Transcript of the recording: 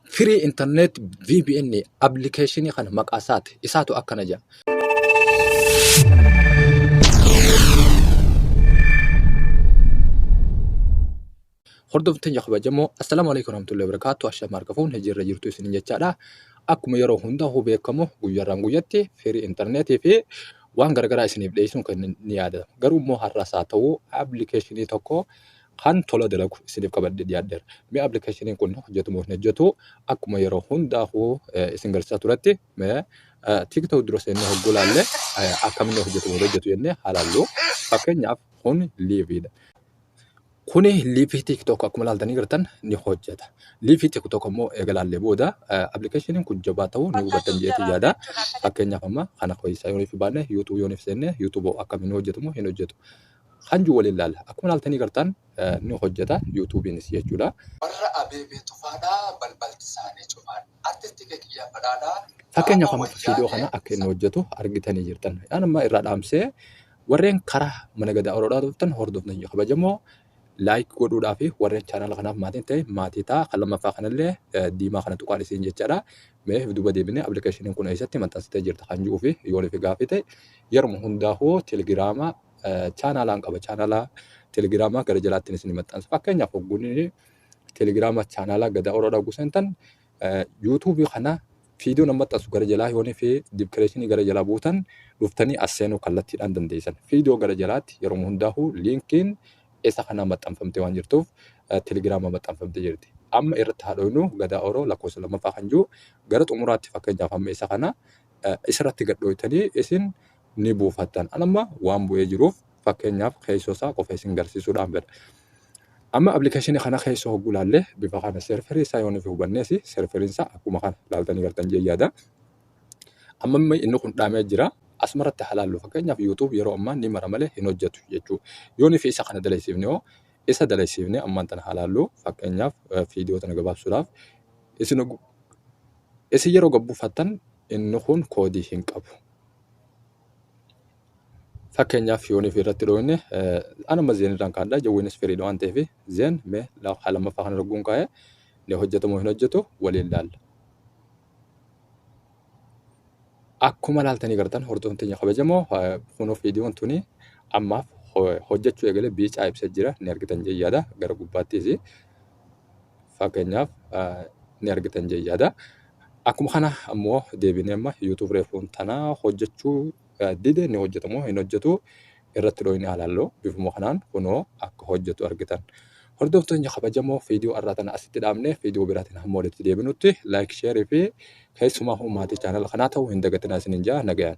Free internet VPN application kana maqaasaat isaatu akkana jira. Hordoftoota kabajamoo assalamu alaykum warahmatullahi wabarakatuh. Ashamaa argafuun hijirra jirtu isin jechaadha. Akkuma yeroo hunda beekamu guyyaarraan guyyatti free internetii fi waan garagaraa isiniif dhiyeessuun kan ni yaadata. Garuu immoo har'as haa ta'u applicationii tokko kan tola dalagu isiniif qabadde dhiyaaddeera. Mee applicationii kun hojjetu moo hin hojjetu akkuma yeroo hundaa isin garsiisaa turetti TikTok dura seennee hoggolaallee akkamiin hojjetu moo hojjetu jennee haalaallu. Fakkeenyaaf kun liiviidha. Kuni liivii TikTok akkuma ilaaltanii jirtan ni hojjeta. Liivii TikTok immoo eegalaallee booda applicationin kun jabaa ta'uu ni hubattan jeetii yaada. Fakkeenyaaf amma kana qoysaa yooniif baanne YouTube yooniif seenne YouTube akkamiin hojjetu moo hin hojjetu. Hanju waliin ilaalla. Akkuma ilaaltanii jirtan ni hojjeta YouTube'inis jechuudha. Warra abeebee tufaadhaa balbalti isaanii cufaan. Artistii kiyyaa badhaadhaa. Fakkeenyaaf amma viidiyoo kana akka inni hojjetu argitanii jirtan. Yaan amma irraa dhaamsee warreen karaa mana gadaa oroodhaa dhuftan hordoftan kabajamoo like godhuudhaa fi warreen chaanala kanaaf maatiin ta'e maatii ta'a. Kan lammaffaa kanallee diimaa kana tuqaan isiin jechaadha. Mee duuba deebinee applicationin kun eessatti maxxansitee jirta kan jiru fi yooniif gaafii ta'e yeroo hundaa'uu teelegiraamaa chaanalaan qaba. Chaanalaa teelegiraamaa gara jalaatti isin maxxansa. Fakkeenyaaf hogguun teelegiraamaa chaanalaa gadaa oroodhaa guusantan yuutuubii kana viidiyoo nama maxxansu gara jalaa yoonii fi diskiriipshinii gara jalaa buutan dhuftanii as seenuu kallattiidhaan dandeessan. Viidiyoo gara jalaatti yeroo hundaa'uu liinkiin isa kana maxxanfamtee waan jirtuuf teelegiraama maxxanfamtee jirti. Amma irratti haadhoonu gadaa oroo lakkoofsa lammaffaa kan jiru gara xumuraatti fakkeenyaaf amma isa kana isirratti gadhooytanii isin ni buufattan. Amma waan bu'ee jiruuf fakkeenyaaf keessoo isaa qofa isin garsiisuudhaan fedha. Amma applicationii kana keessoo hoggulaallee bifa kana serverii isaa yooniif hubannees serveriin isaa akkuma kana ilaaltanii gartan jeeyyaadha. Amma inni kun dhaamee jira. Asmarratti halaallu fakkeenyaaf YouTube yeroo ammaa ni mara malee hin hojjetu jechuudha. Yooniif isa kana daleessiifne hoo isa daleessiifne ammaan tana halaallu fakkeenyaaf viidiyoo tana gabaabsuudhaaf isin yeroo gabbuufattan inni kun koodii hin qabu. Fakkeenyaaf yooniif irratti dhooyne anuma zeenirraan kaadhaa jawweenis firiidha waan ta'eef zeen mee lammaffaa kana rogguun kaa'ee ni hojjetamoo hin hojjetu waliin ilaalla. Akkuma ilaaltanii gartan hordoftoota kabajamoo kunoo viidiyoon tuni ammaaf hojjechuu eegalee biicaa ibsa jira ni argitan jeeyyaadha. Gara gubbaattis fakkeenyaaf ni argitan jeeyyaadha. Akkuma kana ammoo deebinee amma YouTube reefuun tanaa hojjechuu dide ni hojjetamoo hin hojjetu irratti dhooyne haalaallu bifuma kanaan kunoo akka hojjetu argitan. Hordoftoota kabajamoo viidiyoo irraa tana asitti dhaabne viidiyoo biraatiin hamma walitti deebinutti like share fi keessumaa maatii chaanala kanaa ta'uu hin dagatinaa isiniin jaa nagayaan.